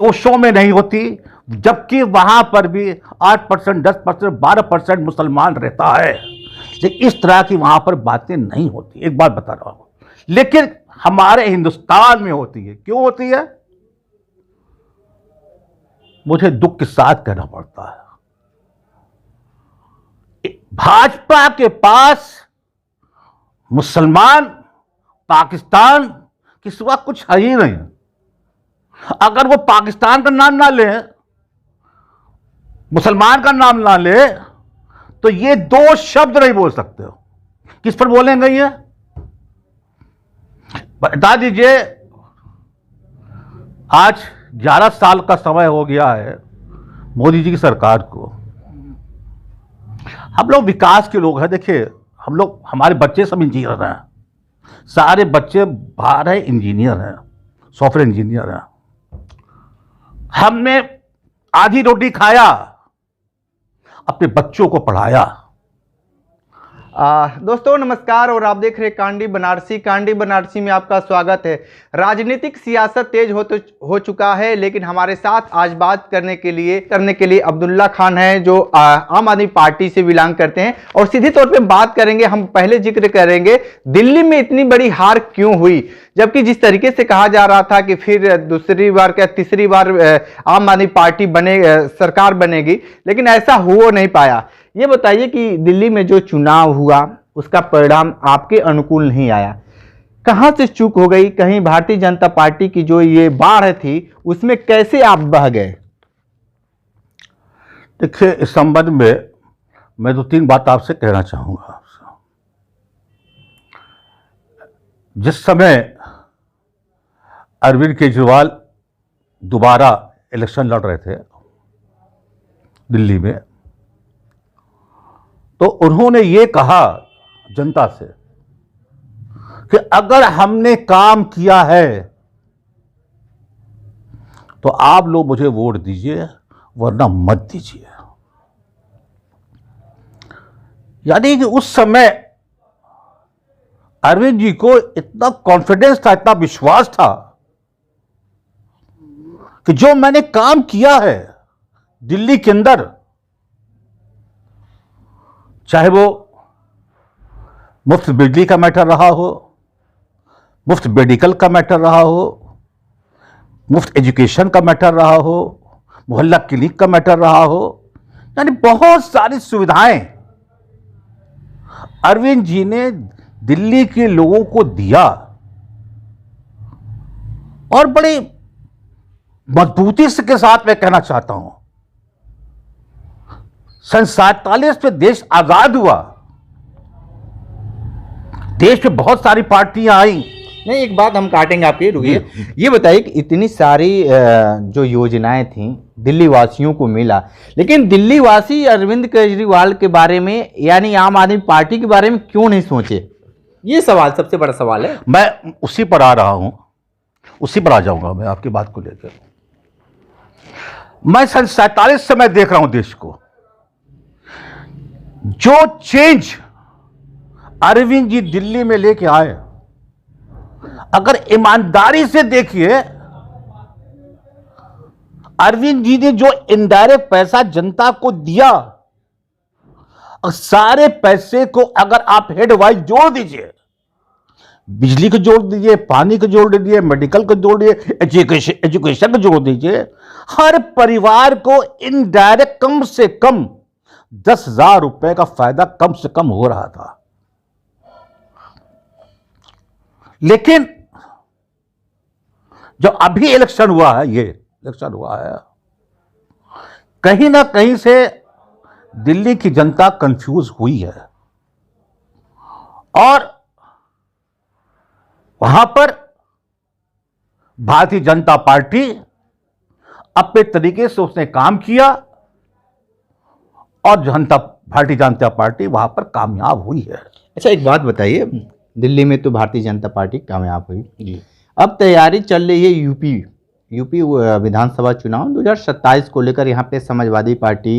कोशों में नहीं होती, जबकि वहां पर भी 8%, 10%, 12% मुसलमान रहता है। लेकिन इस तरह की वहां पर बातें नहीं होती, एक बात बता रहा हूं। लेकिन हमारे हिंदुस्तान में होती है। क्यों होती है? मुझे दुख के साथ कहना पड़ता है, भाजपा के पास मुसलमान पाकिस्तान के सिवा कुछ है ही नहीं। अगर वो पाकिस्तान का नाम ना ले, मुसलमान का नाम ना ले, तो ये दो शब्द नहीं बोल सकते हो। किस पर बोलेंगे ये? बता दीजिए, आज 11 साल का समय हो गया है मोदी जी की सरकार को। हम लोग विकास के लोग हैं। देखिए, हम लोग, हमारे बच्चे सब इंजीनियर हैं, सारे बच्चे बाहर है इंजीनियर हैं, सॉफ्टवेयर इंजीनियर हैं। हमने आधी रोटी खाया, अपने बच्चों को पढ़ाया। दोस्तों नमस्कार, और आप देख रहे हैं कांडी बनारसी। कांडी बनारसी में आपका स्वागत है। राजनीतिक सियासत तेज हो चुका है, लेकिन हमारे साथ आज बात करने के लिए अब्दुल्ला खान है, जो आम आदमी पार्टी से बिलोंग करते हैं। और सीधे तौर पे बात करेंगे, हम पहले जिक्र करेंगे दिल्ली में इतनी बड़ी हार क्यों हुई, जबकि जिस तरीके से कहा जा रहा था कि फिर दूसरी बार क्या तीसरी बार आम आदमी पार्टी सरकार बनेगी, लेकिन ऐसा हो नहीं पाया। ये बताइए कि दिल्ली में जो चुनाव हुआ उसका परिणाम आपके अनुकूल नहीं आया, कहां से चूक हो गई? कहीं भारतीय जनता पार्टी की जो ये बाढ़ थी उसमें कैसे आप बह गए? देखिए, इस संबंध में मैं 2-3 बात आपसे कहना चाहूंगा। जिस समय अरविंद केजरीवाल दोबारा इलेक्शन लड़ रहे थे दिल्ली में, तो उन्होंने ये कहा जनता से कि अगर हमने काम किया है तो आप लोग मुझे वोट दीजिए, वरना मत दीजिए। यानी कि उस समय अरविंद जी को इतना कॉन्फिडेंस था, इतना विश्वास था कि जो मैंने काम किया है दिल्ली के अंदर, चाहे वो मुफ्त बिजली का मैटर रहा हो, मुफ्त मेडिकल का मैटर रहा हो, मुफ्त एजुकेशन का मैटर रहा हो, मोहल्ला क्लिनिक का मैटर रहा हो, यानी बहुत सारी सुविधाएं अरविंद जी ने दिल्ली के लोगों को दिया। और बड़ी मजबूती से के साथ मैं कहना चाहता हूं, सन 47 में देश आजाद हुआ, देश में बहुत सारी पार्टियां आई। नहीं, एक बात हम काटेंगे आपकी, रुकिए। ये बताइए कि इतनी सारी जो योजनाएं थी दिल्ली वासियों को मिला, लेकिन दिल्ली वासी अरविंद केजरीवाल के बारे में यानी आम आदमी पार्टी के बारे में क्यों नहीं सोचे? ये सवाल सबसे बड़ा सवाल है। मैं उसी पर आ रहा हूं, उसी पर आ जाऊंगा मैं आपकी बात को लेकर। मैं सन 47 से मैं देख रहा हूं देश को। जो चेंज अरविंद जी दिल्ली में लेके आए, अगर ईमानदारी से देखिए, अरविंद जी ने जो इनडायरेक्ट पैसा जनता को दिया, और सारे पैसे को अगर आप हेड वाइज जोड़ दीजिए, बिजली को जोड़ दीजिए, पानी को जोड़ दीजिए, मेडिकल को जोड़ दीजिए, एजुकेशन को जोड़ दीजिए, हर परिवार को इनडायरेक्ट कम से कम 10,000 रुपए का फायदा कम से कम हो रहा था। लेकिन जो अभी इलेक्शन हुआ है, ये इलेक्शन हुआ है, कहीं ना कहीं से दिल्ली की जनता कंफ्यूज हुई है। और वहां पर भारतीय जनता पार्टी अपने तरीके से उसने काम किया, और भारतीय जनता पार्टी वहां पर कामयाब हुई है। अच्छा, एक बात बताइए, दिल्ली में तो भारतीय जनता पार्टी कामयाब हुई जी, अब तैयारी चल रही है यूपी विधानसभा चुनाव 2027 को लेकर। यहाँ पे समाजवादी पार्टी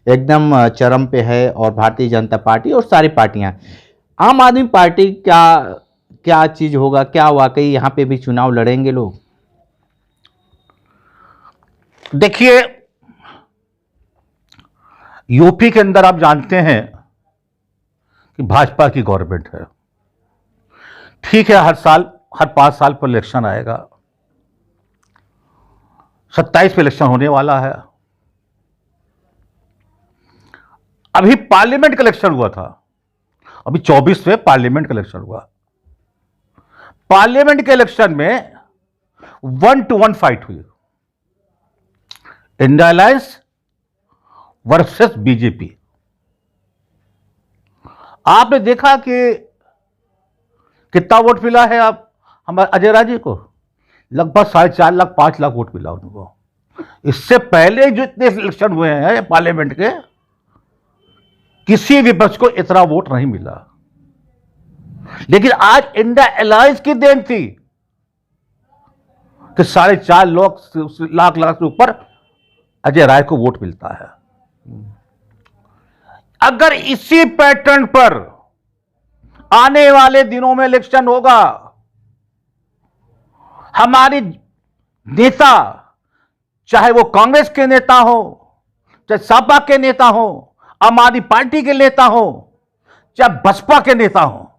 एकदम चरम पे है, और भारतीय जनता पार्टी और सारी पार्टियां। आम आदमी पार्टी क्या चीज होगा? क्या वाकई यहाँ पे भी चुनाव लड़ेंगे लोग? देखिए, यूपी के अंदर आप जानते हैं कि भाजपा की गवर्नमेंट है। ठीक है, हर 5 साल पर इलेक्शन आएगा। 27 में इलेक्शन होने वाला है। अभी पार्लियामेंट का इलेक्शन हुआ था, अभी 24 में पार्लियामेंट का इलेक्शन हुआ। पार्लियामेंट के इलेक्शन में 1-to-1 फाइट हुई, इंडिया अलायंस वर्सेस बीजेपी। आपने देखा कि कितना वोट मिला है आप हमारे अजय राजे को? लगभग 4.5 लाख 5 लाख वोट मिला उनको। इससे पहले जो इतने इलेक्शन हुए हैं पार्लियामेंट के, किसी विपक्ष को इतना वोट नहीं मिला। लेकिन आज इंडिया अलायंस की देन थी कि 4.5 लाख से ऊपर अजय राय को वोट मिलता है। अगर इसी पैटर्न पर आने वाले दिनों में इलेक्शन होगा, हमारी नेता, चाहे वो कांग्रेस के नेता हो, चाहे सपा के नेता हो, आम आदमी पार्टी के नेता हो, चाहे बसपा के नेता हो,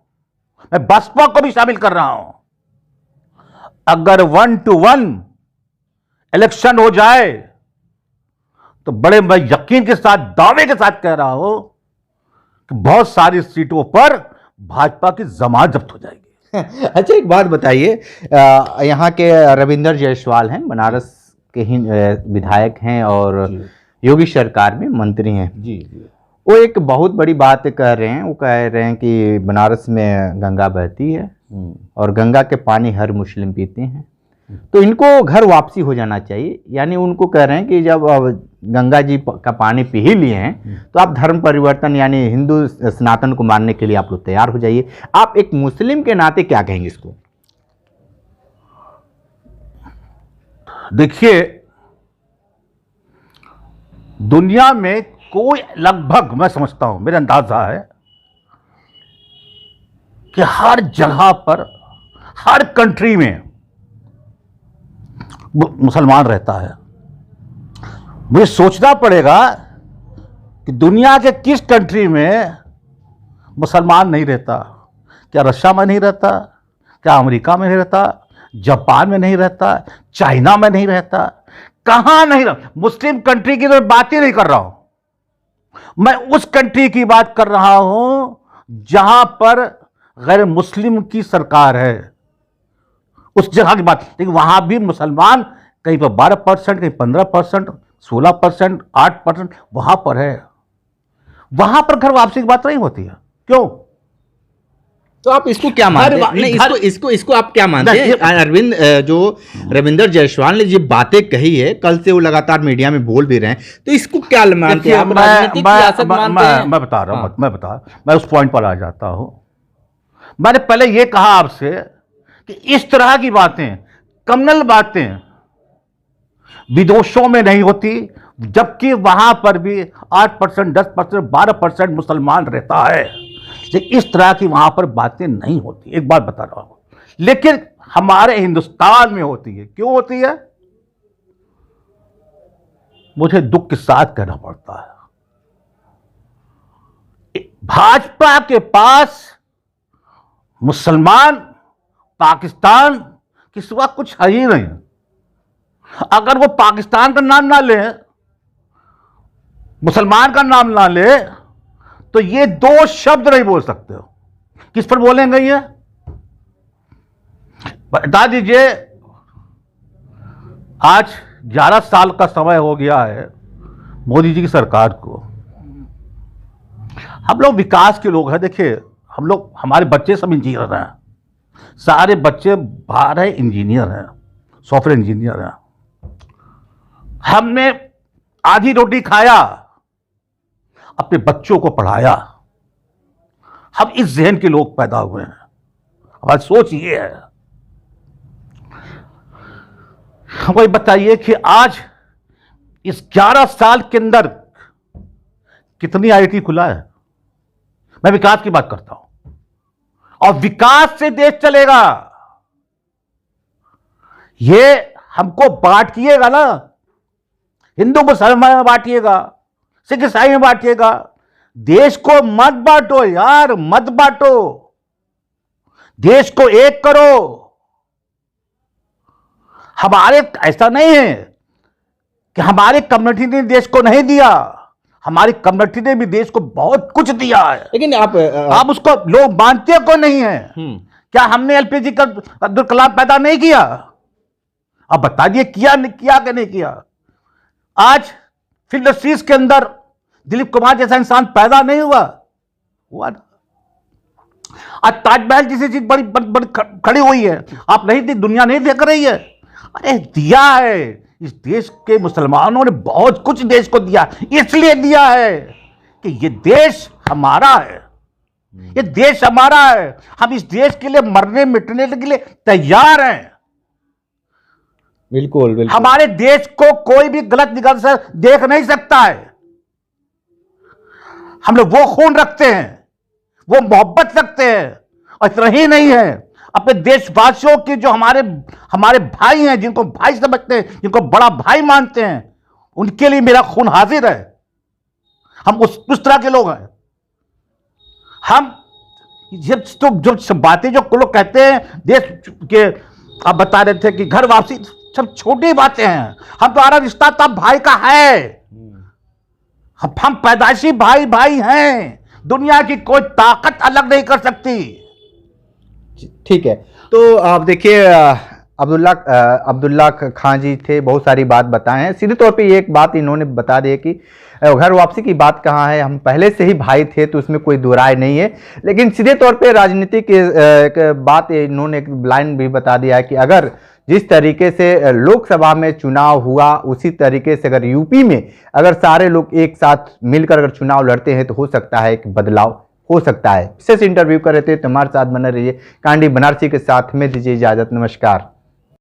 मैं बसपा को भी शामिल कर रहा हूं, अगर 1-to-1 इलेक्शन हो जाए तो बड़े मैं यकीन के साथ, दावे के साथ कह रहा हूं कि बहुत सारी सीटों पर भाजपा की जमात जब्त हो जाएगी। अच्छा, एक बात बताइए, यहाँ के रविंदर जायसवाल हैं, बनारस के ही विधायक हैं और योगी सरकार में मंत्री हैं। जी। वो एक बहुत बड़ी बात कह रहे हैं। वो कह रहे हैं कि बनारस में गंगा बहती है और गंगा के पानी हर मुस्लिम पीते हैं, तो इनको घर वापसी हो जाना चाहिए। यानी उनको कह रहे हैं कि जब गंगा जी का पानी पी ही लिए हैं तो आप धर्म परिवर्तन यानी हिंदू सनातन को मानने के लिए आप लोग तैयार हो जाइए। आप एक मुस्लिम के नाते क्या कहेंगे इसको? देखिए, दुनिया में कोई, लगभग मैं समझता हूं, मेरा अंदाजा है कि हर जगह पर, हर कंट्री में मुसलमान रहता है। मुझे सोचना पड़ेगा कि दुनिया के किस कंट्री में मुसलमान नहीं रहता। क्या रशिया में नहीं रहता? क्या अमेरिका में नहीं रहता? जापान में नहीं रहता? चाइना में नहीं रहता? कहां नहीं रहता? मुस्लिम कंट्री की तो मैं बात ही नहीं कर रहा हूं। मैं उस कंट्री की बात कर रहा हूं जहां पर गैर मुस्लिम की सरकार है, उस जगह की बात। लेकिन वहां भी मुसलमान कहीं पर 12%, कहीं 15%, 16%, 8% वहां पर है। वहां पर घर वापसी की बात नहीं होती है। क्यों? तो आप इसको क्या मानते हैं? नहीं, इसको आप क्या मानते हैं? अरविंद, जो रविंदर जायसवाल ने ये बातें कही है, कल से वो लगातार मीडिया में बोल भी रहे हैं, तो इसको क्या मानते हैं? मैं उस पॉइंट पर आ जाता हूं। मैंने पहले यह कहा आपसे कि इस तरह की बातें, कम्युनल बातें विदेशों में नहीं होती, जबकि वहां पर भी 8%, 10%, 12% मुसलमान रहता है। लेकिन इस तरह की वहां पर बातें नहीं होती। एक बात बता रहा हूं, लेकिन हमारे हिंदुस्तान में होती है। क्यों होती है? मुझे दुख के साथ कहना पड़ता है, भाजपा के पास मुसलमान, पाकिस्तान के सिवा कुछ है ही नहीं। अगर वो पाकिस्तान का नाम ना ले, मुसलमान का नाम ना ले, तो ये दो शब्द नहीं बोल सकते हो। किस पर बोलेंगे ये? बता दीजिए, आज 11 साल का समय हो गया है मोदी जी की सरकार को। हम लोग विकास के लोग हैं। देखिए, हम लोग, हमारे बच्चे सब इंजीनियर हैं, सारे बच्चे बाहर है इंजीनियर हैं, सॉफ्टवेयर इंजीनियर हैं। हमने आधी रोटी खाया, अपने बच्चों को पढ़ाया। हम इस जहन के लोग पैदा हुए हैं। हमारी सोच ये है। हमें बताइए कि आज इस 11 साल के अंदर कितनी आईटी खुला है? मैं विकास की बात करता हूं, और विकास से देश चलेगा। ये हमको बांटिएगा ना, हिंदू मुसलमान में बांटिएगा, सिख ईसाई में बांटिएगा, देश को मत बांटो यार, मत बांटो, देश को एक करो। हमारे ऐसा नहीं है कि हमारी कम्युनिटी ने देश को नहीं दिया, हमारी कम्युनिटी ने भी देश को बहुत कुछ दिया है, लेकिन आप उसको लोग मानते को नहीं है। क्या हमने एलपीजी का अब्दुल कलाम पैदा नहीं किया? अब बता दिए किया नहीं किया कि नहीं किया। आज फील्ड इंडस्ट्रीज के अंदर दिलीप कुमार जैसा इंसान पैदा नहीं हुआ ना। आज ताजमहल जैसी चीज बड़ी बड़ी बड़ी खड़ी हुई है, आप नहीं देख, दुनिया नहीं देख रही है। अरे दिया है, इस देश के मुसलमानों ने बहुत कुछ देश को दिया, इसलिए दिया है कि ये देश हमारा है, ये देश हमारा है, हम इस देश के लिए मरने मिटने के लिए तैयार हैं। बिल्कुल बिल्कुल। हमारे देश को कोई भी गलत निगाह से देख नहीं सकता है। हम लोग वो खून रखते हैं, वो मोहब्बत रखते हैं, और इतना ही नहीं है, अपने देशवासियों की जो हमारे भाई हैं, जिनको भाई समझते हैं, जिनको बड़ा भाई मानते हैं, उनके लिए मेरा खून हाजिर है। हम उस तरह के लोग हैं। हम जो बातें जो लोग कहते हैं देश के, आप बता रहे थे कि घर वापसी, सब छोटी बातें हैं। हम तुम्हारा रिश्ता तब भाई का है, हम पैदाइशी भाई भाई हैं, दुनिया की कोई ताकत अलग नहीं कर सकती। ठीक है, तो आप देखिए अब्दुल्ला खान जी थे, बहुत सारी बात बताए हैं। सीधे तौर पे एक बात इन्होंने बता दी कि घर वापसी की बात कहाँ है, हम पहले से ही भाई थे, तो उसमें कोई दो राय नहीं है। लेकिन सीधे तौर पे राजनीतिक बात इन्होंने एक लाइन भी बता दिया है कि अगर जिस तरीके से लोकसभा में चुनाव हुआ, उसी तरीके से अगर यूपी में अगर सारे लोग एक साथ मिलकर अगर चुनाव लड़ते हैं तो हो सकता है कि बदलाव हो सकता है। विशेष इंटरव्यू कर रहे थे, तो हमारे साथ बने रहिए। कांडी बनारसी के साथ में दीजिए इजाजत, नमस्कार।